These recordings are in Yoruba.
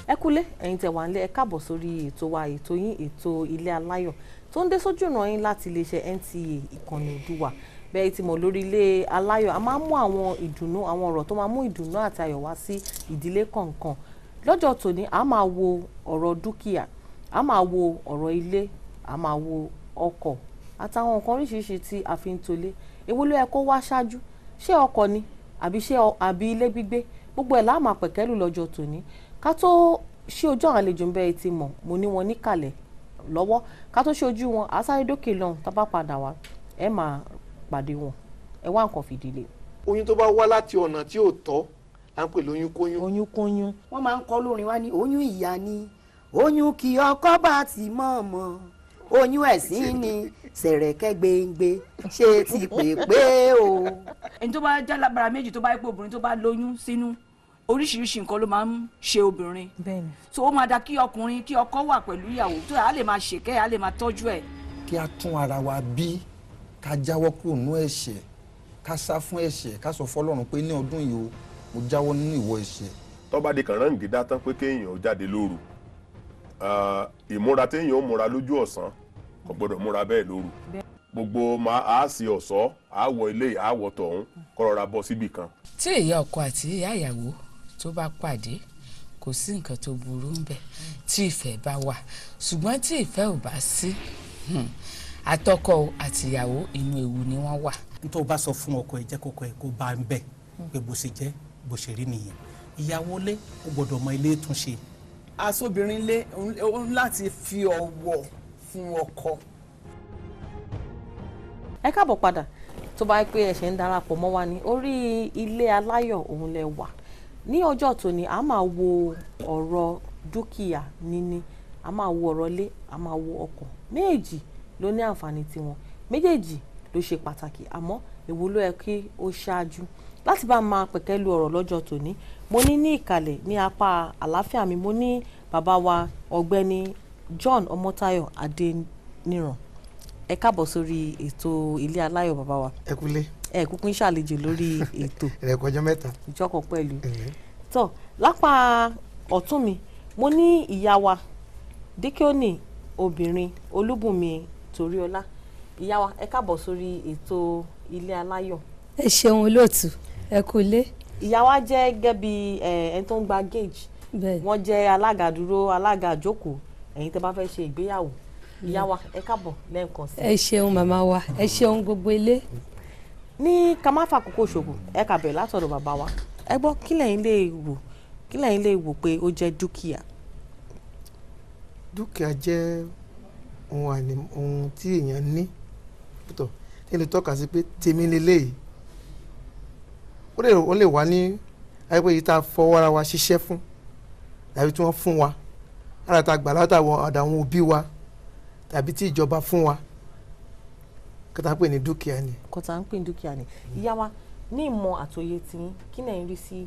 ẹ kúlé ẹ̀yin tẹ́ wà nílé ẹ káàbọ̀ sórí ètò wa ètò yín ètò ilé aláyọ̀ tó ń dé sójú ọ̀nà yín láti iléeṣẹ́ NTA ìkànnì Òdùwà bẹ́ẹ̀ tí mo lórí ilé aláyọ̀ a máa ń mú àwọn ìdùnnú àwọn ọ̀rọ̀ tó máa mú ìdùnnú àti ayọ̀ wá sí ìdílé kọ̀ọ̀kan lọ́jọ́ tòní a máa wo ọ̀rọ̀ dúkìá a máa wo ọ̀rọ̀ ilé a máa wo ọkọ̀ àtàwọn nǹkan oríṣiríṣi tí a fi ń tolé èwo ló yẹ kó wá ṣáájú ṣé ọkọ̀ ni àbí ilé gbígbé gbogbo ẹ̀ la máa pẹ̀kẹ́lù lọ́jọ́ tòní ká tó ṣí ojú àwọn àlejò ń bẹ́ẹ̀ ti mọ̀ mo ní wọn níkàlẹ̀ lọ́wọ́ ká tó ṣe ojú wọn àsáré dókè lọ́hùn tá bá padà wá ẹ máa pàdé wọn ẹ wá nǹkan fìdílé. oyún tó bá wá láti ọ̀nà tí ò tọ́ à ń pè lóyún kóyún. oyún kóyún. wọ́n máa ń kọ́ lórin wá ní oyún ìyá ni oyún kí ọkọ bá ti mọ̀ọ́mọ̀ oyún ẹ̀sìn ni sẹ̀rẹ̀kẹ́ gbẹ̀ngbẹ̀ ṣe ti pè o. ẹni tó bá já lábára méjì tó bá yẹ pé obìnrin tó bá lóyún sínú oríṣiríṣi nǹkan ló máa ń ṣe obìnrin. bẹ́ẹ̀ni. so ó máa da kí ọkùnrin kí ọkọ wà pẹ̀lú ìyàwó tó a lè máa ṣèkẹ́ a lè máa tọ́jú ẹ̀. kí a tún ara wa bí ká jáwọ́ kúrò nínú ẹ̀ṣẹ̀ ká sá fún ẹ̀ṣẹ̀ ká sọ fọ́lọ́run pé ní ọdún yìí o mo jáwọ́ nínú ìwọ ẹ̀ṣẹ̀. tó bá di kànrán gídá tán pé kéèyàn ó jáde lóru ìmúra téèyàn ó múra lójú ọ̀sán kò gbọdọ̀ múra bẹ́ẹ̀ lóru gbogbo máa á sí ọ̀ṣọ́ àwọ̀ ilé àwọ̀ tọ̀hún kó rọra bọ́ síbì kan. tí ìyá ọkọ àti ìyá ìyàwó tó bá pàdé kò sí nǹkan tó burú ń bẹ tí ìfẹ́ bá wà ṣùgbọ́n tí ìfẹ́ ò bá sí àtọkọ àtìyàwó inú ewu ni wọ́n wà. tó bá sọ fún ọkọ ẹ jẹ́ kọ́kọ́ ẹ kó bá ń bẹ̀ pé bó ṣe jẹ́ bó ṣe rí nìyẹn ìyàwó lé ó gbọ́dọ̀ mọ ilé tún ṣe. aṣọ́bìnrin lé òun láti fi ọ̀wọ̀ fún ọkọ. ẹ káàbọ̀ padà tó bá pé ẹ ṣe ń darapọ̀ mọ́ wa ní orí ilé aláyọ̀ òun lẹ wà ní ọjọ́ tòní a máa wo ọ̀rọ̀ dúkìá níní a máa wo ọ̀rọ̀ ilé a máa wo ọkọ̀ méjì ló ní àǹfààní tiwọn méjèèjì ló ṣe pàtàkì àmọ́ èwo ló yẹ kí ó ṣáájú láti bá máa pẹ̀kẹ́lu ọ̀rọ̀ lọ́jọ́ tòní mo ní ìkàlẹ̀ ní apá àlàáfíà mi mo ní bàbá wa ọ̀gbẹ́ni John Ọmọ́táyọ̀ Adéníran ẹ káàbọ̀ sórí ètò ilé aláyọ̀ bàbá wa. ẹ kúlé. ẹ kúkú ń ṣàlejò lórí ètò. ẹ kọjá mẹ́ta. ìjọkọ̀ pẹ̀lú. tó lápá ọ̀tún mi mo ní ìyá wa díkíọ́nì obìnrin Olúbùnmi Toríọlá ìyá wa ẹ káàbọ̀ sórí ètò ilé aláyọ̀. ẹ ṣeun olóòtú ẹ kúlé. ìyá wa jẹ́ gẹ́gẹ́ bí ẹni tó ń gba gauge wọ́n jẹ́ alága dúró alága àjókòó ẹ̀yin tẹ́ bá fẹ́ ṣe ìgbéyàwó ìyá wa ẹ káàbọ̀ lẹ́ẹ̀kan sí. ẹ ṣeun màmá wa ẹ ṣeun gbogbo ilé. ní ká má fàkókò ṣòfò ẹ kà bẹ̀rẹ̀ látọ̀dọ̀ bàbá wa ẹ gbọ́ kí lẹ́yìn lè wò pé ó jẹ́ dúkìá. dúkìá jẹ́ ohun tí èèyàn ní tó tí lè tọ́ka sí pé tèmi lélẹ́yìí ó lè wá ní àyẹ̀pọ̀ yìí tá a fọwọ́ ara wa ṣiṣẹ́ fún tàbí tí wọ́n fún wa ara tá a gbà látàwọn àdàwọn òbí wa tàbí tí ìjọba fún wa kọ́tà ń pè ní dúkìá ni. kọ́tà ń pè ní dúkìá ni ìyá wa ní ìmọ̀ àtòyé tiyín kí náà ń rí sí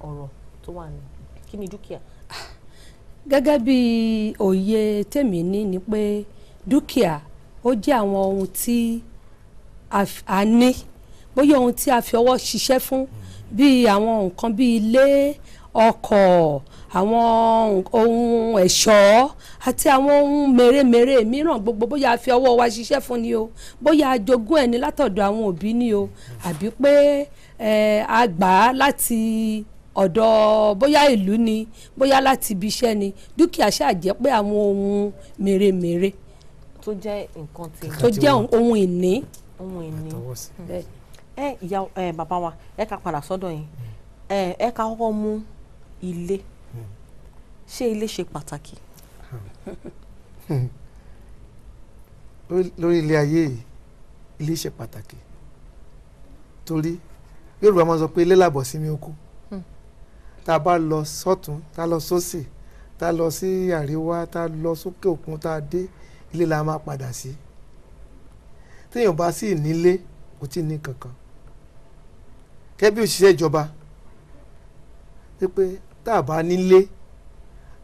ọ̀rọ̀ tó wà ní kí ni dúkìá. gẹ́gẹ́ bí òye tèmi ní ni pé dúkìá ó jẹ́ àwọn ohun tí a ní bóyá ohun tí a fi ọwọ́ ṣiṣẹ́ fún bíi àwọn nǹkan bíi ilé ọkọ̀ àwọn ohun ẹ̀ṣọ́ àti àwọn ohun mèremère mìíràn gbogbo bóyá a fi ọwọ́ wa ṣiṣẹ́ fún ni o bóyá a jogún ẹni látọ̀dọ̀ àwọn òbí ni o àbí pé a gbà á láti ọ̀dọ̀ bóyá ìlú ni bóyá láti ibi iṣẹ́ ni dúkìá ṣáà jẹ́ pé àwọn ohun mèremère tó jẹ́ nǹkan tí tó jẹ́ ohun ìní. ohun ìní ìyá bàbá wa ẹ ká padà sọ́dọ̀ yín ẹ ká kọ́kọ́ mú ilé ṣé ilé ṣe pàtàkì. lórí ilé ayé yìí ilé ṣe pàtàkì torí Yorùbá máa ń sọ pé ilé làbọ̀ sí mi oko tá a bá lọ sọ́tún tá a lọ sósì tá a lọ sí àríwá tá a lọ sókè òkun tá a dé ilé la máa padà sí téèyàn bá sì nílé kò tí ì ní kankan kẹ́ bí òṣìṣẹ́ ìjọba pé tá a bá nílé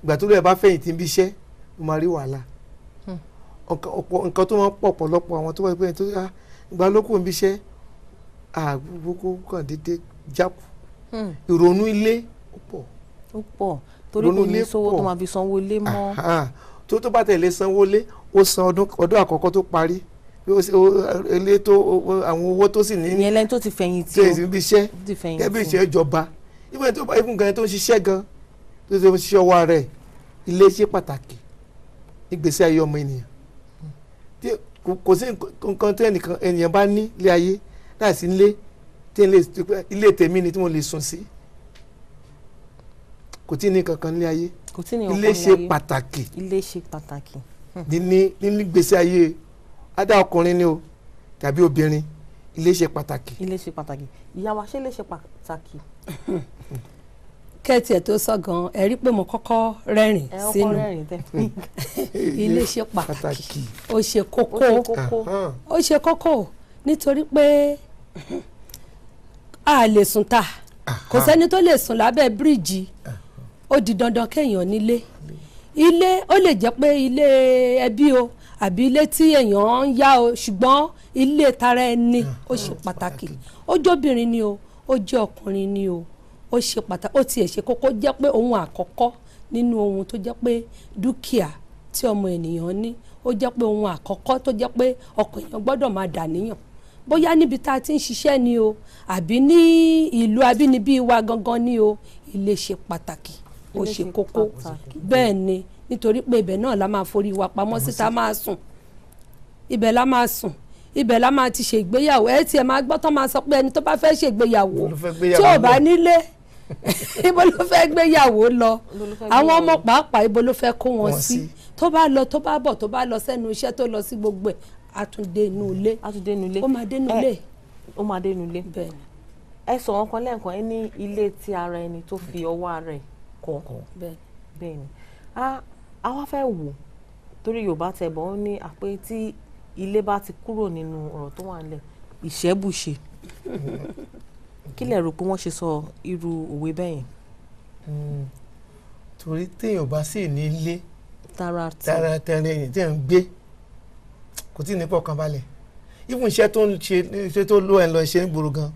ìgbà tó lóye bá fẹ̀yìntì ń bí iṣẹ́ ló máa rí wàhálà nǹkan tó máa ń pọ̀ pọ̀lọpọ̀ àwọn tó wáyé pé ìgbà ló kù ń bí iṣẹ́ àgbógbó kàn déédé jápù ìrònú ilé ó ó pọ̀ torí kò ní sówó tó máa fi sanwó lé mọ́. tó bá tẹ̀lé sanwó lé ó san ọdún àkọ́kọ́ tó parí ilé tó àwọn owó tó sì ní. ìyẹn lẹ́ni tó ti fẹ̀yìntì o tó ti iṣẹ́ kẹ́bí iṣẹ́ ìjọba ìwé tó bá ibùn gan tó ń ṣiṣẹ́ gan tó ti ṣiṣẹ́ ọwọ́ rẹ̀ ilé ṣe pàtàkì ìgbésí ayé ọmọ ènìyàn kò sí nǹkan tí ènìyàn bá ní ilé ayé láìsí ilé tèmi ni tí mo lè sùn sí kò tí ní kankan ilé ayé ilé ṣe pàtàkì ilé ṣe pàtàkì ní gbèsè ayé adá ọkùnrin ni o tàbí obìnrin ilé ṣe pàtàkì. ilé ṣe pàtàkì ìyá wa ṣe ilé ṣe pàtàkì. kẹ́ẹ̀tì ẹ̀ tó sọ gan-an ẹ rí pé mo kọ́kọ́ rẹ́rìn sínú ilé ṣe pàtàkì ó ṣe kókó nítorí pé a lè sùn ta kò sẹ́ni tó lè sùn lábẹ́ bíríìjì ó di dandan kéèyàn nílé ilé ó lè jẹ́ pé ilé ẹbí o àbí ilé tí èèyàn ń yá o ṣùgbọ́n ilé tara ẹni ó ṣe pàtàkì ó jóbìnrin ni o ó jẹ́ ọkùnrin ni o ó ṣe pàtàkì ó tiẹ̀ ṣe kókó jẹ́ pé ohun àkọ́kọ́ nínú ohun tó jẹ́ pé dúkìá tí ọmọ ènìyàn ní ó jẹ́ pé ohun àkọ́kọ́ tó jẹ́ pé ọkọ èèyàn gbọ́dọ̀ máa dà níyàn bóyá níbi tá a ti ń ṣiṣẹ́ ni o àbí ní ìlú abínibí wa gangan ni o ilé ṣe pàtàkì ó ṣe kókó bẹ́ẹ̀ ni nítorí pé ibẹ̀ náà la máa forí wa pamọ́ síta máa sùn ibẹ̀ la máa sùn ibẹ̀ la máa ti ṣe ìgbéyàwó ẹ tiẹ̀ máa gbọ́ tán máa sọ pé ẹni tó bá fẹ́ ṣe ìgbéyàwó tí ò bá nílé ibo ló fẹ́ gbéyàwó lọ àwọn ọmọ pàápàá ibo ló fẹ́ kó wọn sí tó bá lọ tó bá bọ̀ tó bá lọ sẹ́nu iṣẹ́ tó lọ sí gbogbo ẹ̀ àtúndé inú ilé ó máa dé inú ilé bẹ́ẹ̀ ni ẹ sọ wọn kan lẹ́ẹ̀kan ẹ ní ilé tí ara ẹni tó fi ọwọ́ ara ẹ̀ kọ́ bẹ́ẹ̀ ni a wá fẹ́ wò torí Yorùbá tẹ̀ bọ́ ó ní àpé tí ilé bá ti kúrò nínú ọ̀rọ̀ tó wà nílẹ̀ ìṣẹ́bùṣe kí lẹ rò pé wọ́n ṣe sọ irú òwe bẹ́ẹ̀ yẹn. torí téèyàn bá sì ní ilé tara tẹ̀rẹ̀ tí ẹ̀ ń gbé kò tí ì ní fọkànbalẹ̀ even iṣẹ́ tó ń ṣe iṣẹ́ tó ló ẹ̀ lọ ṣe ń gbòòrò gan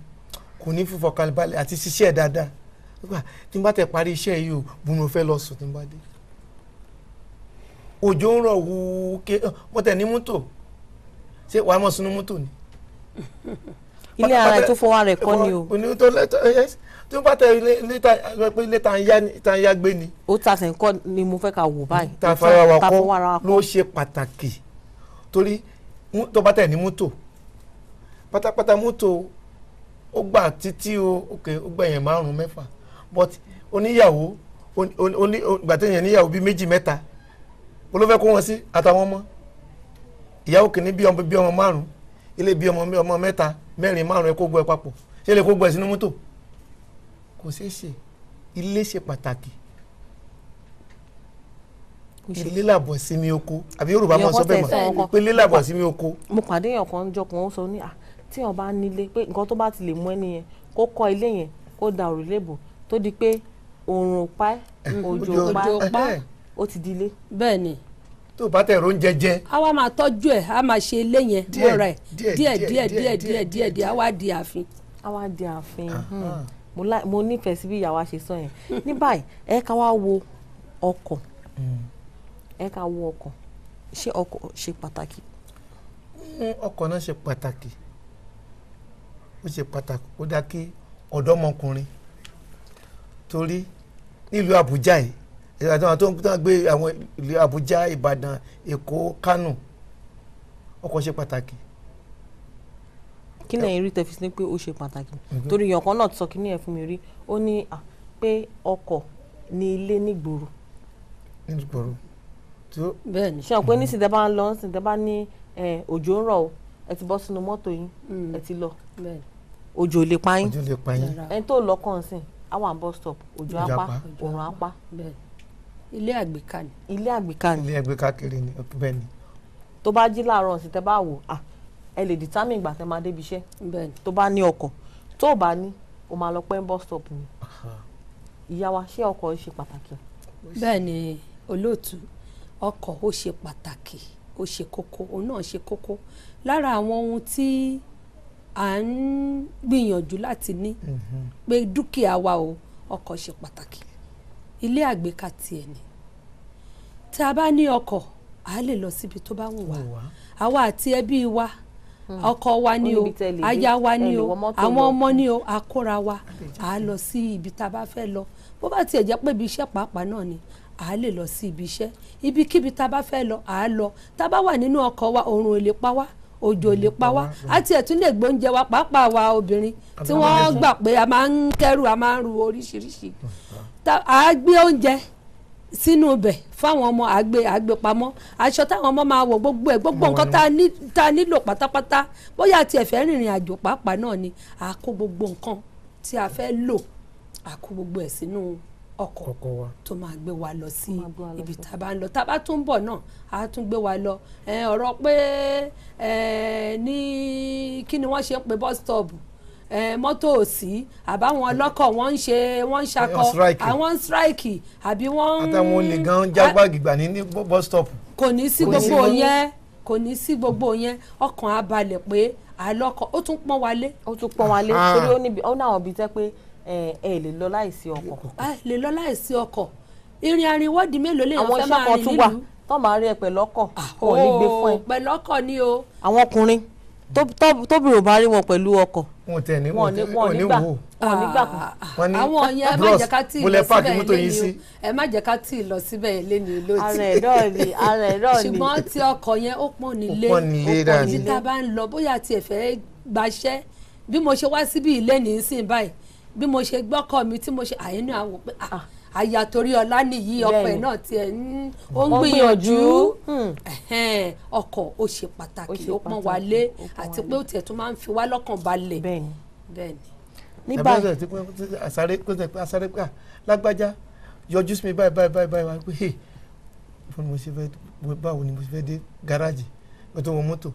kò ní fífọkànbalẹ̀ àti ṣiṣẹ́ dáadáa tí n bá tẹ̀ parí iṣẹ́ yìí o bùn mo fẹ́ lọ sùn tí n bá dé òjò ń rọ̀ wú ké mo tẹ̀ ní mọ́tò ṣé wàá mọ̀ sínú mọ́tò ni. ilé ara ẹ̀ tó fọwọ́ rẹ̀ kọ́ ni o. òní tó lẹ́tọ̀ tí wọ́n bá tẹ ilé tá ń yá gbé ni. ó ta sẹ̀ ń kọ́ ni mo fẹ́ ka wò báyìí. tá a fara wa kọ́ ló ṣe pàtàkì torí tó bá tẹ̀ ní mọ́tò pátápátá mọ́tò ó gbà títí ó gbà yẹn 5-6 but oníyàwó gbà téèyàn níyàwó bíi 2-3 olófẹ́ kó wọn sí àtàwọn ọmọ ìyàwó kìíní bí ọmọ 5 ilé bí ọmọ 3 4 5 ẹ kó gbọ́ ẹ papọ̀ ṣé lè kó gbọ́ ẹ sínú mọ́tò kò ṣeé ṣe ilé ṣe pàtàkì ilé làbọ̀ sí mi oko àbí Yorùbá máa sọ bẹ́ẹ̀ mọ̀ pé ilé làbọ̀ sí mi oko. mo pàdé èèyàn kan jọ kan ó sọ ní tí wọn bá nílé pé nǹkan tó bá ti lè mú ẹni yẹn kó kọ́ ilé yẹn kó da òrùlé bò tó di pé òòrùn pa òjò pa ó ti di ilé. bẹ́ẹ̀ ni. tó bá tẹ̀ ro ń jẹjẹ. a wá máa tọ́jú ẹ̀ a máa ṣe ilé yẹn mọ́ra ẹ̀ díẹ̀ a wá di ààfin. a wá di ààfin mo nífẹ̀ẹ́ sí bí ìyàwó ṣe sọ yẹn ní báyìí ẹ ká wá wo ọkọ̀ ṣé ọkọ̀ ṣe pàtàkì. ọkọ̀ náà ṣe pàtàkì ó ṣe pàtàkì ó dá kí ọ̀dọ́mọkùnrin torí nílùú Àbújá yìí ìgbà tó ń gbé àwọn ìlú Àbújá Ìbàdàn Èkó Kánò ọkọ̀ ṣe pàtàkì. kí lẹ́yìn rí tẹ́fí sí pé ó ṣe pàtàkì torí èèyàn kan náà ti sọ kí ní ẹ̀ fún mi rí ó ní pé ọkọ̀ ní ilé nígboro. nígboro bẹ́ẹ̀ ni ṣé o pé ní sìndẹ́ bá ń lọ sìndẹ́ bá ní òjò ń rọ̀ o ẹ ti bọ́ sínú mọ́tò yín ẹ ti lọ òjò lè pa yín ẹni tó lọ kàn sí àwọn bus stop òjò apá òrùn apá. ilé àgbéká ni. ilé àgbéká ni. ilé àgbéká kiri ni bẹ́ẹ̀ ni. tó bá jí láàárọ̀ sí tẹ́ bá wò ẹ lè determine ìgbà tẹ́ máa débi iṣẹ́ tó bá ní ọkọ̀ tó bá ní o máa lọ pẹ́ bus stop ni. ìyá wa ṣé ọkọ̀ ṣe pàtàkì. bẹ́ẹ̀ ni olóòtú ọkọ̀ ó ṣe pàtàkì ó ṣe kókó òun náà ṣe kókó lára àwọn ohun tí à ń gbìyànjú láti ní pé dúkìá wa o ọkọ̀ ṣe pàtàkì ilé àgbéká tiẹ̀ ni tí a bá ní ọkọ̀ a lè lọ síbi tó bá wù wá àwa àti ẹbí wa ọkọ wa ni o aya wa ni o àwọn ọmọ ni o àkóra wa a lọ sí ibi tá a bá fẹ́ lọ bó bá tiẹ̀ jẹ́ pé ibi iṣẹ́ pàápàá náà ni a lè lọ sí ibi iṣẹ́ ibikíbi tá a bá fẹ́ lọ a lọ tá a bá wà nínú ọkọ̀ wa oòrùn ò lè pa wá òjò lè pa wá àti ẹ̀tún lè gbóúnjẹ wa pàápàá wa obìnrin tí wọ́n gbà pé a máa ń kẹ́rù a máa ń ru oríṣiríṣi a gbé oúnjẹ sínú ibẹ̀ fáwọn ọmọ àgbé pamọ́ aṣọ táwọn ọmọ máa wọ̀ gbogbo nǹkan tá a nílò pátápátá bóyá àti ẹ̀fẹ́ rìnrìn àjò pàápàá náà ni a kó gbogbo nǹkan tí a fẹ́ lò a kó gbogbo ẹ̀ sínú ọkọ̀ tó máa gbé wa lọ sí ibi tá a bá ń lọ tá a bá tún ń bọ̀ náà a tún gbé wa lọ ọ̀rọ̀ pé ní kí ni wọ́n ṣe ń pe bus stop mọ́tò òsì àbáwọn ọlọ́kọ̀ wọ́n ń ṣakọ àwọn strike àbí wọ́n. àtàwọn olè gan jágbáàgì gbà ní bus stop. kò ní sí gbogbo yẹn kò ní sí gbogbo yẹn ọkàn á balẹ̀ pé àlọ́kọ̀ ó tún pọ́n wálé. ó tún pọ́n wálé torí ó ní àwọn ibi tẹ́ pé ẹ lè lọ láìsí ọkọ̀. lè lọ láìsí ọkọ̀ ìrìn àrìnwọ́dì mélòó lèèyàn fẹ́ máa rìn nílùú. àwọn iṣẹ́ kan tún wà tó máa rí ẹ pẹ̀lú ọkọ̀ ò ní gbé fún ẹ. pẹ̀lú ọkọ̀ ni o. àwọn ọkùnrin tóbi ò bá rí wọn pẹ̀lú ọkọ̀ wọn ní wò àwọn yẹn ẹ má jẹ́ ká tí ì lọ síbẹ̀ lẹ́ni o ẹ má jẹ́ ká tí ì lọ síbẹ̀ lẹ́ni ló ti. ara ẹ̀ náà ni ṣùgbọ́n tí ọkọ̀ yẹn ó pọ́n nílé ibi tá a bá ń lọ bóyá tiẹ̀ fẹ́ gbaṣẹ́ bí mo ṣe wá síbi ilé ní ìsìn báyìí bí mo ṣe gbọ́kọ̀ mi tí mo ṣe àyínú àwọ̀ pé àyà torí ọlá nìyí ọkọ̀ ẹ̀ náà tiẹ̀ ó ń gbìyànjú ọkọ̀ ó ṣe pàtàkì ó pọ́n wálé àti pé ó tiẹ̀ tún máa ń fi wá lọ́kàn balẹ̀. bẹ́ẹ̀ni ní báyìí àsáré pé lágbájá yọjú sí mi báyìí wá pé báwo ni mo ṣe fẹ́ dé gáràjì mo tó wọ mọ́tò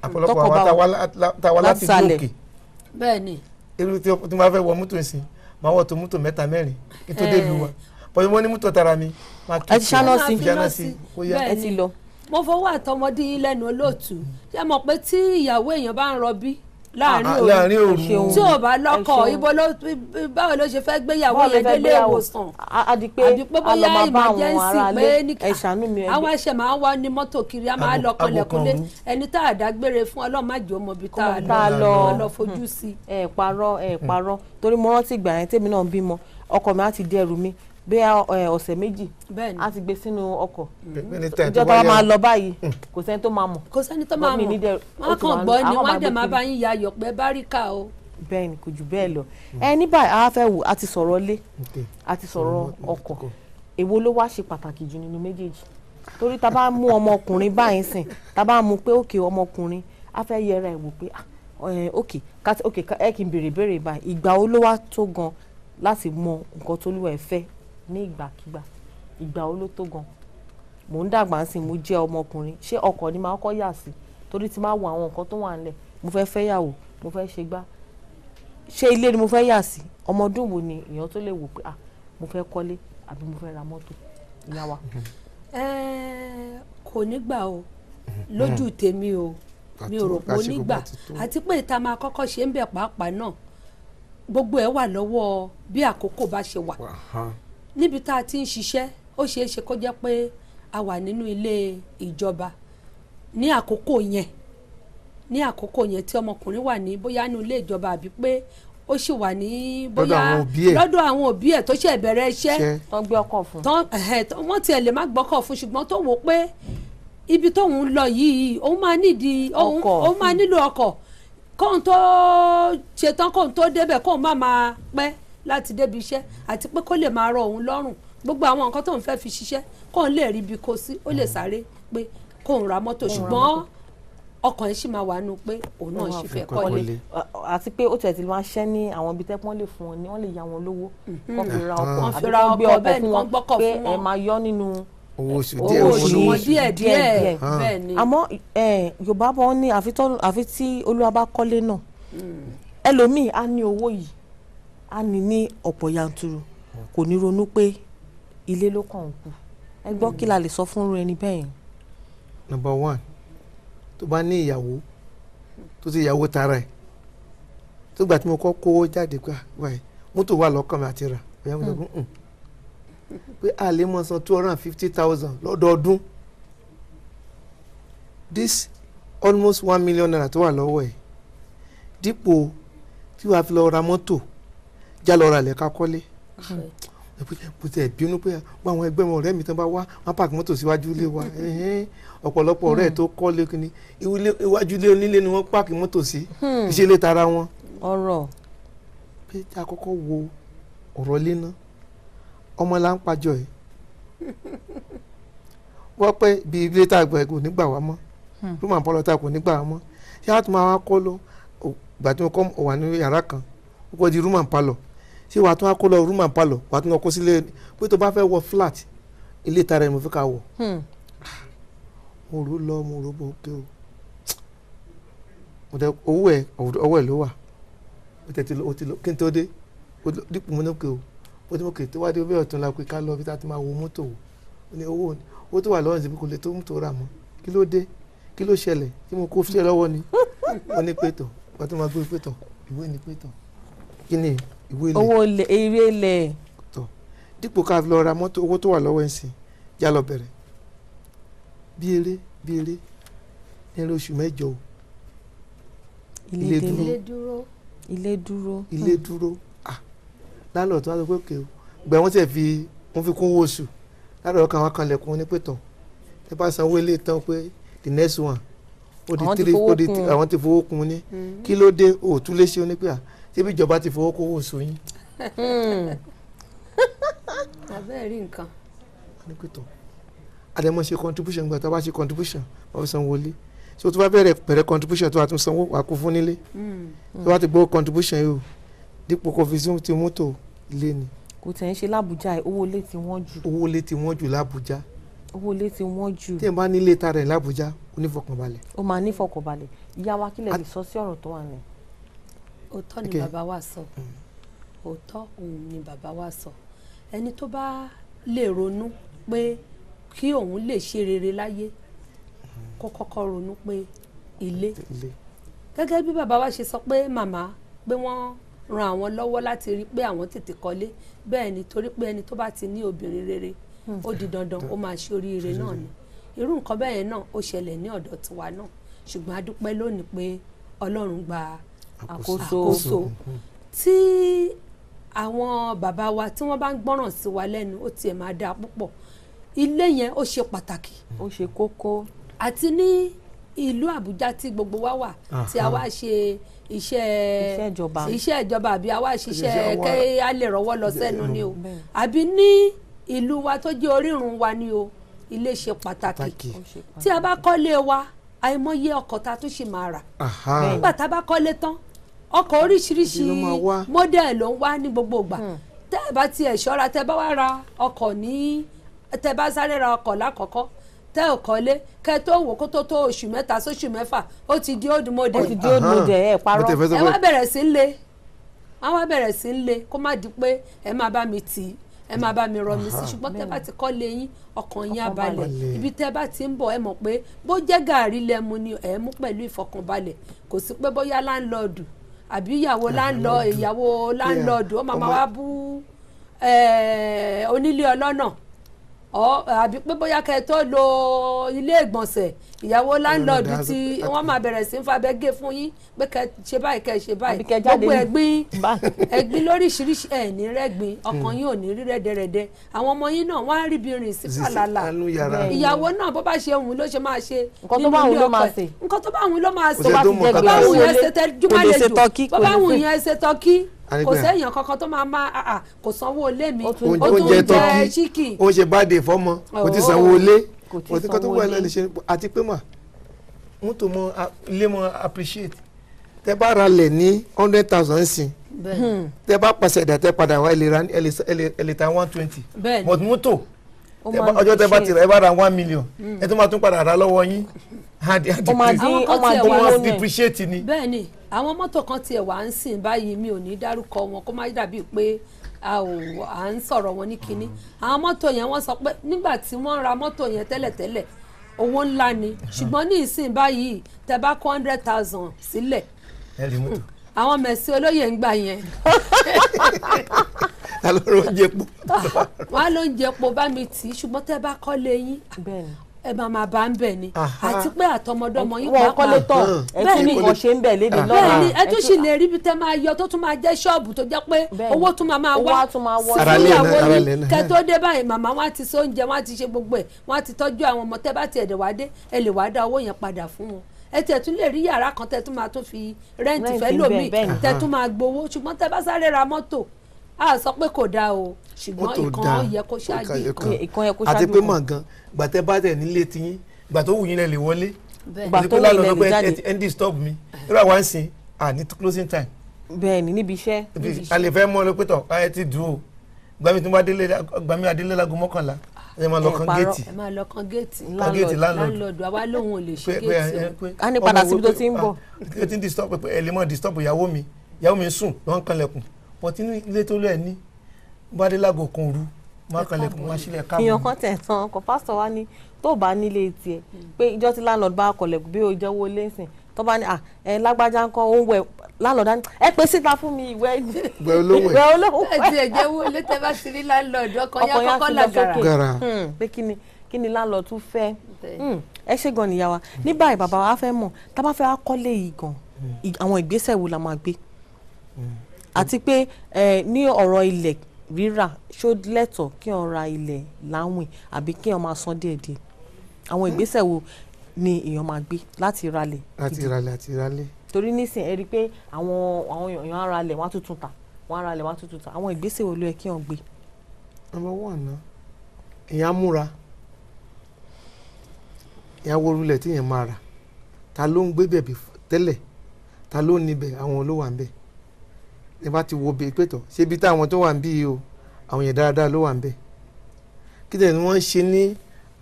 àpọ̀lọpọ̀ àwọn táwa láti gòkè. bẹ́ẹ̀ni irú tí mo bá fẹ́ wọ mọ́tò ìsìn máa wọ̀ tó mọ́tò mẹ́ta mẹ́rin kí tó dé ìlú wa bọ́n mo ní mọ́tò tara mi máa kí ẹ ti ṣáná sí ẹ ti lọ. mo fọwọ́ àtọmọdé yín lẹ́nu olóòtú ṣé mọ̀ pé tí ìyàwó èèyàn bá ń rọbí láàrin òru tí ò bá lọ́kọ̀ ibo báwo ló ṣe fẹ́ gbéyàwó yẹn délé ìwòsàn àbí pé bóyá emergency pé ní àwọn ẹ̀ṣẹ̀ máa ń wá ní mọ́tò kiri a máa lọ kọlẹ̀kúnlé ẹni tá a dágbére fún ọlọ́màjò ọmọbi tá a lọ fojú sí. ẹ parọ́ torí mo rántí ìgbà yẹn tèmi náà bímọ ọkọ mi á ti dẹrù mi bí ọ̀sẹ̀ méjì á ti gbé sínú ọkọ̀ ìjọba wa máa lọ báyìí kò sẹ́ni tó máa mọ̀. kò sẹ́ni tó máa mọ̀ wọ́n kàn gbọ́ ni wọ́n dẹ̀ máa bá yín ya yọ̀pẹ́ báríkà o. bẹ́ẹ̀ ni kò jù bẹ́ẹ̀ lọ ní báyìí a fẹ́ wò a ti sọ̀rọ̀ lé a ti sọ̀rọ̀ ọkọ̀ èwo ló wá ṣe pàtàkì jù nínú méjèèjì torí ta bá mú ọmọkùnrin báyìí sìn ta bá mú pé òkè ọmọkùnrin a fẹ́ yẹra ẹ̀ wò pé òkè ẹ kì í béèrè báyìí ìgbà wo ló wá tó gan láti mọ nǹkan tó lù ẹ fẹ́ ní ìgbàkigbà ìgbà wo ló tó gan mò ń dàgbà sí mo jẹ́ ọmọkùnrin ṣé ọkọ ni máa kọ́ yà sí torí ti máa wo àwọn nǹkan tó wà nílẹ̀ mo fẹ́ fẹ́yàwó mo fẹ́ ṣe gbá ṣé ilé ni mo fẹ́ yà sí ọmọ ọdún wo ni èèyàn tó lè wò pé mo fẹ́ kọ́lé àbí mo fẹ́ ra mọ́tò ìyá wa. kò ní gbà o lójú tèmi o mi ò rò pé ó ní gbà àti pé ìta máa kọ́kọ́ ṣe ń bẹ̀ pàápàá náà gbogbo ẹ̀ wà lọ́wọ́ bí àkókò bá ṣe wà níbi tá a ti ń ṣiṣẹ́ ó ṣeé ṣe kó jẹ́ pé a wà nínú ilé ìjọba ní àkókò yẹn tí ọmọkùnrin wà ní bóyá nínú ilé ìjọba àbí pé ó sì wà ní bóyá lọ́dọ̀ àwọn òbí ẹ̀ tó ṣe bẹ̀rẹ̀ iṣẹ́ tó gbé ọkọ̀ fún wọ́n tiẹ̀ lè má gbọ́kọ̀ fún ṣùgbọ́n tó wò pé ibi tóun lọ yìí òun máa nílò ọkọ̀ kóun tó ṣetán kóun tó débẹ̀ kóun máa pẹ́ láti débi iṣẹ́ àti pé kó lè máa rọ òun lọ́rùn gbogbo àwọn nǹkan tóun fẹ́ fi ṣiṣẹ́ kóun lè rí ibi kó sí ó lè sáré pé kóun ra mọ́tò ṣùgbọ́n ọkàn yẹn sì máa wà nù pé òun náà sì fẹ́ kọ́lé. àti pé ó tẹ̀ tí wọ́n ṣẹ́ ní àwọn ibi tẹ́pọ́n lè fún wọn ni wọ́n lè ya wọn lówó kó fi ra ọkọ̀ àbí kó gbé ọkọ̀ fún wọn pé ẹ máa yọ nínú owó oṣù wọn díẹ̀ bẹ́ẹ̀ ni. àmọ́ Yorùbá bọ́ ní àfi tí Olúwa bá kọ́lé náà ẹlòmíì á ní owó yìí á ní ọ̀pọ̀ yanturu kò ní ronú pé ilé ló kàn ń kú ẹ gbọ́ kí la lè sọ fún ẹni bẹ́ẹ̀ yẹn. number one tó bá ní ìyàwó tó ti ìyàwó tara ẹ̀ tó gbà tí mo kọ́ kówó jáde pé wáyé mọ́tò wà lọ́kàn mi àti rà bóyá mo sọ fún pé a lè mọ̀ san 250,000 lọ́dọọdún this almost 1 million naira tó wà lọ́wọ́ ẹ̀ dípò tí wàá fi lọ ra mọ́tò já lọ ra ilẹ̀ ká kọ́lé bó ti ẹ̀ bínú pé àwọn ẹgbẹ́ wọn ọ̀rẹ́ mi tán bá wá wọn pààkì mọ́tò síwájú ilé wa ọ̀pọ̀lọpọ̀ ọ̀rẹ́ ẹ̀ tó kọ́lé kínní iwájú ilé onílé ni wọ́n pààkì mọ́tò sí ìṣẹ̀lẹ̀ tara wọn. ọ̀rọ̀ pé àkọ́kọ́ wo ọ̀rọ̀ lé náà ọmọ là ń pàjọ ẹ̀ wọ́n pẹ́ bí ilé tá a gbọ́ ẹ̀ kò ní gbà wá mọ́ rúmà pọ́lọ́ tá a kò ní gbà wá mọ́ ṣé a tún máa wá kọ́ lọ ìgbà tí wọ́n kọ́ wà ní yàrá kan ó kọ́ di rúmà pálọ̀ ṣé wàá tún wá kó lọ rúmà pálọ̀ wàá tún lọ kó sílé pé tó bá fẹ́ wọ flat ilé tara ẹ̀ mo fi ká wọ̀ mo rò lọ mo rò bọ̀ ókè o owó ẹ̀ ọwọ́ ẹ̀ ló wà ó ti lọ kí n tó dé dípò mo ní òkè o ó ti mọ̀ kè tó wá dé bẹ́ẹ̀ ọ̀tún la pé ká lọ bí tá a ti máa wo mọ́tò o ní owó ó tó wà lọ́wọ́ ìsìnkú kò lè tó mọ́tò rà mọ́ kí ló dé kí ló ṣẹlẹ̀ tí mo kó fiṣẹ́ lọ́wọ́ ni wọ́n ní pétọ̀ wọ́n tó máa gbé pétọ̀ ìwé ni pétọ̀ kí ni ìwé ilẹ̀ owó eré ilẹ̀ tọ̀ dípò ká lọ ra mọ́tò owó tó wà lọ́wọ́ ẹ̀sìn já lọ bẹ̀rẹ̀ bí eré ní oṣù mẹ́jọ o ilé dúró lálọ́ tó wá lọ pé òkè o gbẹ wọ́n tẹ̀ wọ́n fi kún owó oṣù lálọ́ kan wọ́n kan lẹ̀kùn ní pétọ̀ ẹ bá sanwó ilé tán pé the next one ó di 3 àwọn ti fowó kún ní kí ló dé òòtú léṣe ó ní pé ṣé bí ìjọba ti fowó kún owó oṣù yín. abẹ́ẹ̀ rí nǹkan. ní pétọ̀ àdèmọ̀ ṣe contribution gbà tó bá ṣe contribution wọ́n fi sanwó ilé so tó bá bẹ̀rẹ̀ contribution tó wà tún sanwó wà kó fún nílé tó bá ti gbọ́ contribution yìí o dípò kó fi sí ti mọ́tò ilé ni. kò tẹ̀ ń ṣe lábújá owó ilé ti wọ́n jù. owó ilé ti wọ́n jù lábújá. owó ilé ti wọ́n jù. tí ẹ bá nílé ta rẹ̀ lábújá ó ní fọkànbalẹ̀. ó máa ní fọkànbalẹ̀ ìyá wa kí lè lè sọ sí ọ̀rọ̀ tó wà ní. òótọ́ ni bàbá wa sọ òótọ́ òun ni bàbá wa sọ ẹni tó bá lè ronú pé kí òun lè ṣe rere láyé kó kọ́kọ́ ronú pé ilé gẹ́gẹ́ bí bàbá wa ṣe sọ pé màmá pé wọ́n ran àwọn lọ́wọ́ láti rí pé àwọn tètè kọ́lé bẹ́ẹ̀ ni torí pé ẹni tó bá ti ní obìnrin rere ó di dandan ó máa ṣe oríire náà ni irú nǹkan bẹ́ẹ̀ náà ó ṣẹlẹ̀ ní ọ̀dọ̀ tiwa náà ṣùgbọ́n a dúpẹ́ lónìí pé Ọlọ́run gba àkóso tí àwọn bàbá wa tí wọ́n bá ń gbọ́ràn sí wa lẹ́nu ó tiẹ̀ máa dáa púpọ̀ ilé yẹn ó ṣe pàtàkì ó ṣe kókó àti ní ìlú Àbújá tí gbogbo wa wà tí a wá ṣe iṣẹ́ ìjọba àbí a wá ṣiṣẹ́ kẹ́ a lè rọ́wọ́ lọ sẹ́nu ni o àbí ní ìlú wa tó jẹ́ orírun wa ni o ilé ṣe pàtàkì tí a bá kọ́lé wa àìmọye ọkọ̀ ta tún ṣì máa rà nígbà tá a bá kọ́lé tán ọkọ̀ oríṣiríṣi mọ́dẹ̀l ló ń wá ní gbogbo ìgbà tẹ́ ẹ bá tiẹ̀ ṣọ́ra tẹ́ bá wá ra ọkọ̀ tẹ́ bá sáré ra ọkọ̀ lákọ̀ọ́kọ́ tẹ́ ò kọ́lé kẹ́ tó wò kó tó oṣù 3 sóṣù 4 ó ti di old model ẹ parọ́ ẹ wá bẹ̀rẹ̀ sí ń le kó má di pé ẹ máa bá mi tì í ẹ máa bá mi rọ mi sí ṣùgbọ́n tẹ́ bá ti kọ́lé yín ọkàn yín á balẹ̀ ibi tẹ́ bá ti ń bọ̀ ẹ mọ̀ pé bó jẹ́ gàárì lẹ́mu ni ẹ mú pẹ̀lú ìfọkànbalẹ̀ kò sí pé bóyá láńlọ́ọ̀dù àbí ìyàwó láńlọ́ọ̀dù ó máa wá bú onílé ọlọ́nà àbí pé bóyá kẹ́ tó lo ilé ìgbọ̀nsẹ̀ ìyàwó láńlọ́ọ̀dù tí wọ́n máa bẹ̀rẹ̀ sí ń fabẹ́ gé fún yín pé kẹ́ ṣe báyìí gbogbo ẹ̀gbin lóríṣiríṣi ẹ̀ ní rẹ́gbin ọkàn yín ò ní rí rẹ́dẹ̀rẹ́dẹ́ àwọn ọmọ yín náà wọ́n á rí bí rìn sí fàlàlà ìyàwó náà bó bá ṣe òun ló ṣe máa ṣe nínú ilé ọkọ nǹkan tó bá òun ló máa ṣe bó bá òun yẹn ṣe tẹ́júmọ́lẹ́jù bó bá òun yẹn ṣe tọ́kí kò sẹ́yìn kankan tó máa kò sanwó ilé mi ó tún jẹ chicken. ó ṣe báde fọmọ kò ti sanwó ilé kò ti kọ́ tó wà lẹ́nu ṣe àti pé mà mú tó mọ ilé mọ appreciate tẹ bá ra lẹ̀ ní 100,000 sìn tẹ bá pàṣẹ ìdá tẹ padà wá ẹ lè ta 120 but mọ́tò ọjọ́ tẹ bá ti rà ẹ bá ra 1 million ẹ tó máa tún padà rà lọ́wọ́ yín ó depreciate ni. bẹ́ẹ̀ni àwọn mọ́tò kan tiẹ̀ wà ń sìn báyìí mi ò ní dárúkọ wọn kó má dàbí pé à ń sọ̀rọ̀ wọn ní kinní àwọn mọ́tò yẹn wọ́n sọ pé nígbà tí wọ́n ra mọ́tò yẹn tẹ́lẹ̀tẹ́lẹ̀ owó ńlá ni ṣùgbọ́n ní ìsìn báyìí tẹ bá kó 100,000 sílẹ̀ àwọn mẹ̀sí olóyè ń gbà yẹn ta ló rọ oúnjẹ epo. wọ́n á lọ oúnjẹ epo bá mi tì í ṣùgbọ́n tẹ́ bá kọ́lé yín ẹ máa bá ń bẹ̀ ni àti pé àtọmọdọ́mọ yín wọ́n kọ́lé tán ẹ tún ní nǹkan ṣe ń bẹ̀ léde lọ́la. bẹ́ẹ̀ni ẹ tún sì lè rí bí tẹ́ máa yọ tó tún máa jẹ́ ṣọ́ọ̀bù tó jẹ́ pé owó tún máa wá síyàwó yín kẹ́ tó dé báyìí màmá wọn ti so oúnjẹ wọn ti ṣe gbogbo ẹ̀ wọn ti tọ́jú àwọn ọmọ tẹ́ bá tiẹ̀ dẹ̀ wá dé ẹ lè wá dá owó yẹn padà fún wọn ẹ tẹ̀ tún lè rí yàrá kan tẹ́ tún máa tún fi rẹ́ǹtì fẹ́ lómi tẹ́ tún máa gbowó ṣùgbọ́n tẹ́ bá sáré ra mọ́tò a sọ pé kò dáa o ṣùgbọ́n ìkan yẹ kó ṣáájú ìkan. àti pé mọ̀ gan gbàtẹ́ bá tẹ̀ nílé tiyín gbà tó wù yín lẹ lè wọlé gbà tó wù yín lẹ lè jáde ẹ ń disturb mi irú àwọn ń sìn ní closing time. bẹ́ẹ̀ni níbi iṣẹ́. a lè fẹ́ mọ́ ọ pẹ́tọ̀ káyọ̀ ti dùn ó gbàmí tó bá adélé lágo 11 ẹ máa lọ kan géètì. ẹ máa lọ kan géètì láńlọ́ọ̀dù àwa lóhun ò lè ṣe géètì. a ní padà síbi tó ti ń bọ̀. ẹ ti ń disturb pé ẹ lè mọ disturb ìyàwó mi sùn lọ́n kanlẹ̀kùn but inú ilé tó lọ ẹ̀ ní bá dé lágo kan òru má kanlẹ̀kùn má sílẹ̀ káàbọ̀. ìyàn kan tẹ̀ tán ọkọ̀ pásítọ̀ wa ní tó bá nílé tiẹ̀ pé ìjọ tí landlord bá kọlẹ̀kùn bí ó jẹ́wọ́ lẹ́sìn tó bá ní lágbájá ńkọ́ ó ń wẹ̀ landlord á ní ẹ pé síta fún mi ìwẹ̀ olówó ẹ ti ẹ̀ jẹ́wọ́ ilé tẹ́ bá ti rí landlord ọkọ̀ yá kọ́kọ́ làgàrà pé kí ni landlord tún fẹ́ ẹ ṣe gan nìyá wa ní báyìí bàbá wa fẹ́ mọ̀ tá bá fẹ́ wá kọ́lé yìí gan àwọn ìgbésẹ̀ wo la máa gbé àti pé ní ọ̀rọ̀ ilẹ̀ rírà ṣó lẹ́tọ̀ọ́ kí wọ́n ra ilẹ̀ láwìn àbí kí wọ́n máa san díẹ̀díẹ̀ àwọn ìgbésẹ̀ wo ni èèyàn máa gbé láti ralẹ̀. láti ralẹ̀. torí nísìn ẹ rí i pé àwọn èèyàn á ralẹ̀ wọ́n á tún tún ta wọ́n á ralẹ̀ wọ́n á tún tún ta àwọn ìgbésẹ̀ wo ló yẹ kí wọ́n gbé. number one ná èèyàn á múra èèyàn á worúlẹ̀ tí èèyàn máa rà ta ló ń gbé bẹ̀bẹ̀ tẹ́lẹ̀ ta ló níbẹ̀ àwọn olówó à ń bẹ̀ ẹ bá ti wo bẹ́ẹ̀ pẹ̀tọ̀ ṣé ibi táwọn tó wà ń bí yìí o àwọn yẹn dáadáa ló wà ń bẹ̀ kí tẹ̀ ni wọ́n ń ṣe ní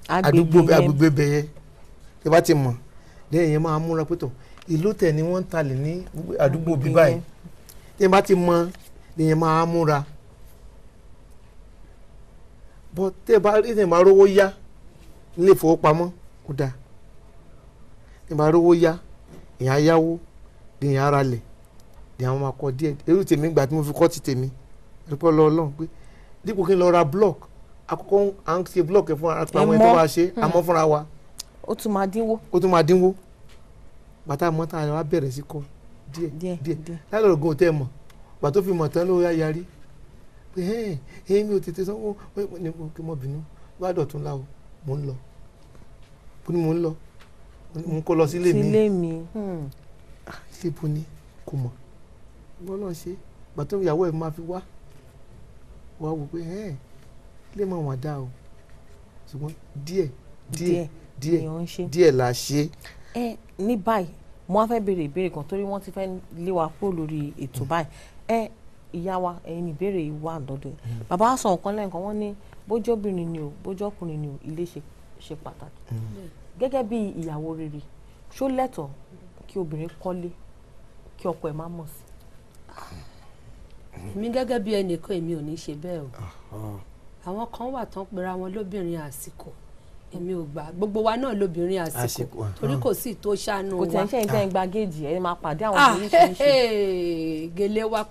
agbègbè bẹ̀yẹ ẹ bá ti mọ̀ lẹ́yìn yẹn máa múra pẹ̀tọ̀ ìlú tẹ̀ ni wọ́n ń talẹ̀ ní àdúgbò bí báyìí ẹ bá ti mọ̀ lẹ́yìn máa múra bọ́ tẹ́ bá rí ẹ̀ máa rówó yá nílé ìfowópamọ́ kó dáa ẹ̀ máa rówó yá ìyẹn á yáwó lẹ́yìn ara lẹ̀ ni àwọn máa kọ díẹ̀ irú tèmi gbà tí mo fi kọ́ ti tèmi ẹ̀rọpọ̀ lọ ọlọ́run pé dípò kí n lọ ra block àkọ́kọ́ à ń ṣe block ẹ̀ fún àwọn ẹ̀tọ́ wa ṣe àmọ́ fúnra wa. ó tún máa dínwó. bàtà mọ́tà rẹ̀ wá bẹ̀rẹ̀ sí kọ́ díẹ̀ láìlọ́rọ̀ gan tẹ́ mọ̀ gbà tó fi mọ̀ tán ló yá yarí pé mi ò tètè sanwó ní kí mo bínú wá dọ̀tún láwo mò ń lọ bó ni mò ń lọ mò ń kó lọ sílé mi ilé bo ni kò mọ̀ wọ́n náà ṣe gbàtọ́ ìyàwó ẹ̀ máa fi wá wò pé ilé máa wà dá o ṣùgbọ́n díẹ̀ la ṣe. ní báyìí mo á fẹ́ béèrè ìbéèrè kan torí wọ́n ti fẹ́ lé wa kúrò lórí ètò báyìí ìyá wa ẹ̀yin ìbéèrè yìí wà lọ́dọ̀ ẹ̀ bàbá wa sọ nǹkan lẹ́ẹ̀kan wọ́n ní bójú obìnrin ni o bójú ọkùnrin ni o ilé ṣe pàtàkì gẹ́gẹ́ bí ìyàwó rere ṣó lẹ́tọ̀ọ́ kí obìnrin kọ́lé kí ọkọ ẹ̀ má mọ̀ sí. mi gẹ́gẹ́ bí ẹnìkan èmi ò ní ṣe bẹ́ẹ̀ o àwọn kan wà tán pera wọn lóbìnrin àsìkò èmi ò gbà gbogbo wa náà lóbìnrin àsìkò torí kò sí tó ṣàánú wa. kò tẹ̀ ń ṣe ìtẹ́ ìgbà géèjì ẹ máa pàdé àwọn oríṣiríṣi. gèlè wa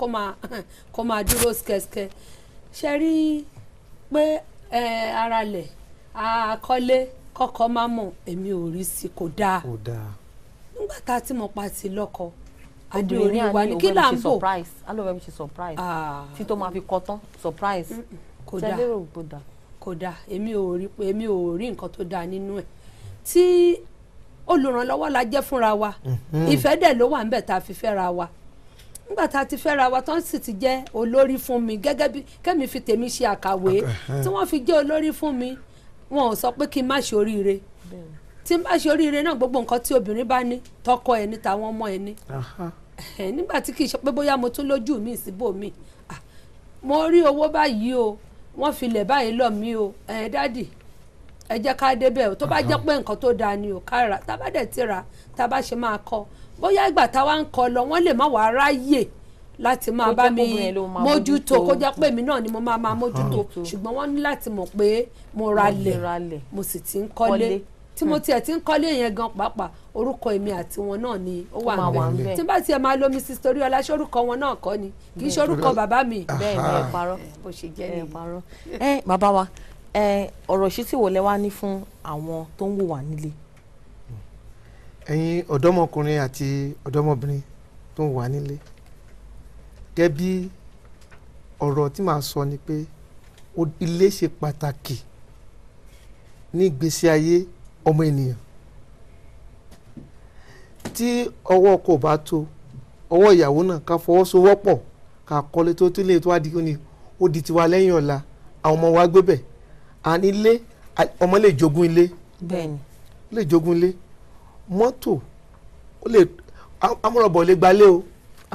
kó máa dúró skẹ́skẹ́ ṣe rí pé ara lẹ̀ àkọlé kọ́kọ́ má mọ̀ èmi ò rí sí kò dáa nígbà tá a ti mọ̀ pa ti lọ́kọ adé orí wa ní kí là ń bò alóòwẹ̀ mi ṣe surprise tí tó máa fi kọ́ tán surprise tẹ́lẹ̀rò tó dáa. kò dáa èmi ò rí nǹkan tó dáa nínú ẹ̀ tí olùrànlọ́wọ́ la jẹ́ fúnra wa ìfẹ́ dẹ̀ ló wà níbẹ̀ tá a fi fẹ́ra wa nígbà tá a ti fẹ́ra wa tán sì ti jẹ́ olórí fún mi gẹ́gẹ́ bí kẹ́mi fi tèmi ṣe àkàwé tí wọ́n fi jẹ́ olórí fún mi wọn ò sọ pé kí n má ṣe oríire tí n bá ṣe oríire náà gbogbo nǹkan tí obìnrin bá ní tọkọ ẹ̀ ní tàwọn ọmọ ẹ̀ ní nígbà tí kì í ṣe pé bóyá mo tún lójú mi síbò mi mo rí owó báyìí o wọ́n fi lẹ̀ báyìí lọ mí o dádì ẹ jẹ́ ká débẹ̀ o tó bá jẹ́ pé nǹkan tó dáa ni o ká rà tá bá dẹ̀ ti rà tá bá ṣe máa kọ́ bóyá ìgbà táwa ń kọ́ lọ wọ́n lè má wàá ráyè láti máa bá mi mójútó kó jẹ́ pé èmi náà ni mo máa mójútó ṣùgbọ́n wọ́n ní láti mọ̀ pé mo ralẹ̀ mo sì ti ń kọ́lé tí mo tiẹ̀ ti ń kọ́lé yẹn gan pàápàá orúkọ èmi àti wọn náà ni ó wà níbẹ̀ tí bá tiẹ̀ máa lo Mrs. Toriola ṣé orúkọ wọn náà kọ́ ni kì í ṣe orúkọ bàbá mi. bẹ́ẹ̀ ni ẹ parọ́ bó ṣe jẹ́ ẹ parọ́. Bàbá wa ọ̀rọ̀ ìṣítí wo lẹ wá ní fún àwọn tó ń wò wá nílé. ẹ̀yin ọ̀dọ́mọkùnrin àti ọ̀dọ́mọbìnrin tó ń wà nílé gẹ́gẹ́ bí ọ̀rọ̀ tí màá sọ ni pé ilé ṣe pàtàkì ní ìgbésí ayé ọmọ ènìyàn. tí ọwọ́ ọkọ bá tó ọwọ́ ìyàwó náà ká fọwọ́sowọ́pọ̀ ká kọ́lé tó lè tó ó di tiwa lẹ́yìn ọ̀la àwọn ọmọ wa gbé bẹ̀ àní ilé ọmọ lè jogún ilé lè jogún ilé mọ́tò ó lè amúrọ̀bọ̀ lè gbalé o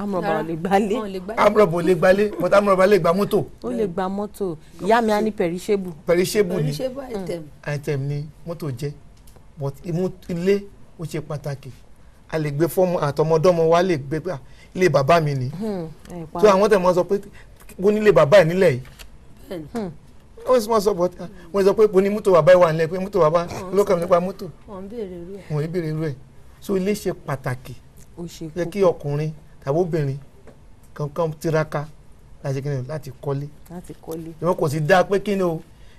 amúrọ̀bọ̀ lè gbalé amúrọ̀bọ̀ lè gbalé mọ́tò amúrọ̀bọ̀ lè gba mọ́tò. ó lè gba mọ́tò ìyá mi á ní perishable ni item ni mọ́tò jẹ́ but ilé ó ṣe pàtàkì a lè gbé fọ́ọ̀mù àtọmọdọ́mọ wa lè gbé ilé bàbá mi ni tó àwọn tẹ̀ mọ́ sọ pé bó nílé bàbá ẹ̀ nílẹ̀ yìí wọ́n sì mọ́ sọ bọ́ wọ́n sọ pé bó ní mọ́tò bàbá ẹ̀ wà nílẹ̀ pé mọ́tò bàbá ló kàn nípa mọ́tò wọ́n ń béèrè irú ẹ̀ so ilé ṣe pàtàkì yẹ kí ọkùnrin tàbí obìnrin kankan tiraka láti kọ́lé ìwọ́n kò sì dáa pé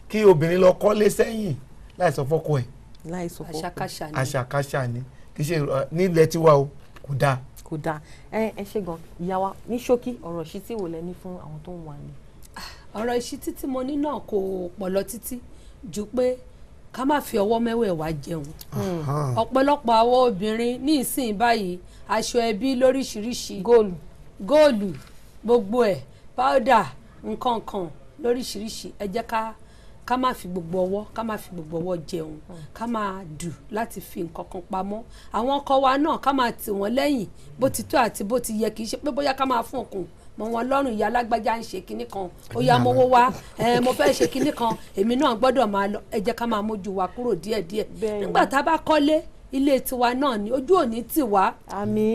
kí obìnrin lọ kọ́lé sẹ́yìn láì sọ fọ́kọ ẹ̀ àṣàkáṣà ni kì í ṣe nílẹ̀ tiwa o kò dáa. kò dáa ẹ ṣe gan ìyá wa ní ṣókí ọ̀rọ̀ ìṣítí wò lẹ ní fún àwọn tó ń wà ní. ọ̀rọ̀ ìṣítí tí mo ní náà kò pọ̀ lọ títí ju pé ká má fi ọwọ́ mẹ́wẹ̀ẹ̀wá jẹun. ọ̀pọ̀lọpọ̀ àwọn obìnrin ní ìsìn báyìí aṣọ ẹbí lóríṣiríṣi góòlù gbogbo ẹ̀ páódà nǹkan kan lóríṣiríṣi ẹ jẹ́ ká má fi gbogbo ọwọ́ jẹun ká máa dù láti fi nǹkan kan pamọ́ àwọn ọkọ wa náà ká máa tì wọ́n lẹ́yìn bó ti tó àti bó ti yẹ kì í ṣe pé bóyá ká máa fún òkun mọ wọn lọ́rùn ìyá alágbájá ń ṣe kinní kan ó yá mowó wá mo fẹ́ ṣe kinní kan èmi náà gbọ́dọ̀ máa lọ ẹ jẹ́ ká máa mójú wa kúrò díẹ̀díẹ̀ nígbà tá a bá kọ́lé ilé tiwa náà ni ojú òní tì wá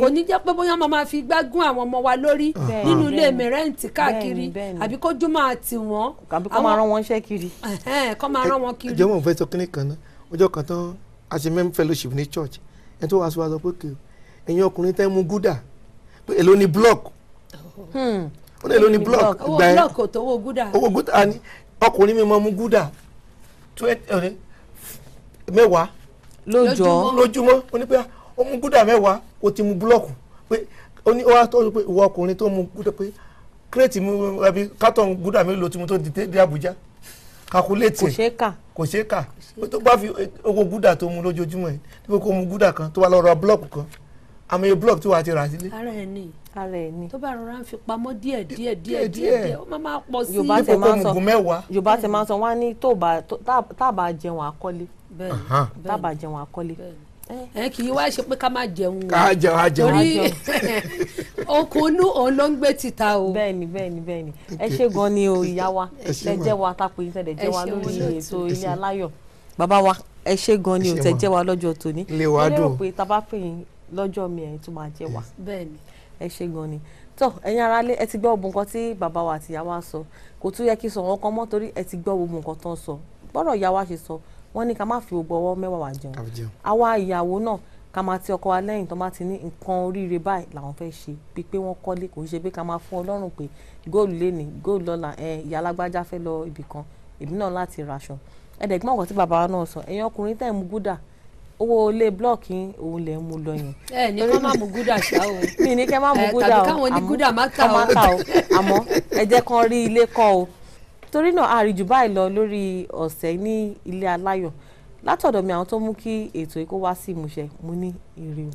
kò ní jẹ́ pé bóyá máa fi gbágún àwọn ọmọ wa lórí nínú ilé mẹ́rẹ́ǹtì káàkiri àbí kójú máa tì wọ́n. àbí kó máa rán wọn ṣẹ́ kiri. kó máa rán wọn kiri. ìjọba òun fẹ́ sọ kínní kan náà ọjọ́ kan tán a ṣe mẹ́mú fellowship ní church ẹ̀ tó wàá sọ wá sọ pé ẹ̀yin ọkùnrin tẹ́ mú gúdà pé èló ni block ó ní èló ni block owó block kò tó owó gúdà ni ọkùnrin mi máa mú gúdà mẹ́wàá lójúmọ́ ó ní pé ó mú gúdà mẹ́wàá ó ti mú búlọ́ọ̀kù pé ó ní ó wá tọ́jú pé ìwọ ọkùnrin tó mú gúdà pé kírètì mú ẹbí kátọ̀ gúdà mélòó tí mo tó di dé Àbújá kakuléètì kò ṣeé kà pé tó bá fi owó gúdà tó mú lójoojúmọ́ ẹ̀ níbi kó mú gúdà kan tó wá lọ ra búlọ́ọ̀kù kan àmọ́ búlọ́ọ̀kù tí wàá ti rà sílé. ara ẹ̀ ni tó bá rọra ń fi pamọ́ díẹ̀ ó máa pọ̀ sí i. Yorùbá ti máa ń sọ wá ní tábà jẹun àkọ́lé tábà jẹun àkọ́lé. kì í wá ṣe pé ká má jẹun ká jẹun torí okùnú òun ló ń gbé títà o. bẹ́ẹ̀ni ẹ ṣé gan ni o ìyá wa ẹ jẹ́ wa tápò yín tẹ̀lé jẹ́ wa lórí ètò Ilé Aláyọ̀ bàbá wa ẹ ṣé gan ni o tẹ̀ jẹ́ wa lọ́jọ́ tòní ilé wa dùn ó lérò pé tá bá pè yín lọ́jọ́ mi ẹ̀yin tó máa jẹ́ wa. bẹ́ẹ̀ni ẹ ṣé gan ni tó ẹ̀yin aráalé ẹ ti gbọ́ gbogbo nǹkan tí bàbá wa àti ìyá wa sọ kò tún yẹ kí sọ wọn kan mọ́ torí ẹ ti gbọ́ gbogbo nǹkan tó ń sọ bọ́rọ̀ ìyá wa ṣe sọ wọ́n ní ká má fi gbogbo ọwọ́ mẹ́wàá wá jẹun àwa ìyàwó náà ká máa ti ọkọ wa lẹ́yìn tó bá ti ní nǹkan oríire báyìí làwọn fẹ́ ṣe bíi pé wọ́n kọ́lé kò ń ṣe pé ká máa fún Ọlọ́run pé góòlù lénìí góòlù lọ́la ìyá alágbájá fẹ́ lọ ibì kan èmi náà láti raṣọ ẹ̀ẹ́dẹ̀gbọ́n ọ̀kan tí bàbá wa náà sọ ẹ̀yin ọkùnrin tẹ̀ mú gúdà owó ilé blọọkì òun lè mú lọ yẹn. ní kọ́ máa mú gúdà ṣá o. mi ní kẹ́ máa mú gúdà o tàbí káwọn ní gúdà má ta o. àmọ́ ẹ jẹ́ kán rí ilé kọ́ o. torí náà àríjù báyìí lọ lórí ọ̀sẹ̀ ní Ilé Aláyọ̀ látọ̀dọ̀ mi àwọn tó mú kí ètò yìí kó wá sí ìmúṣẹ mo ní ire o.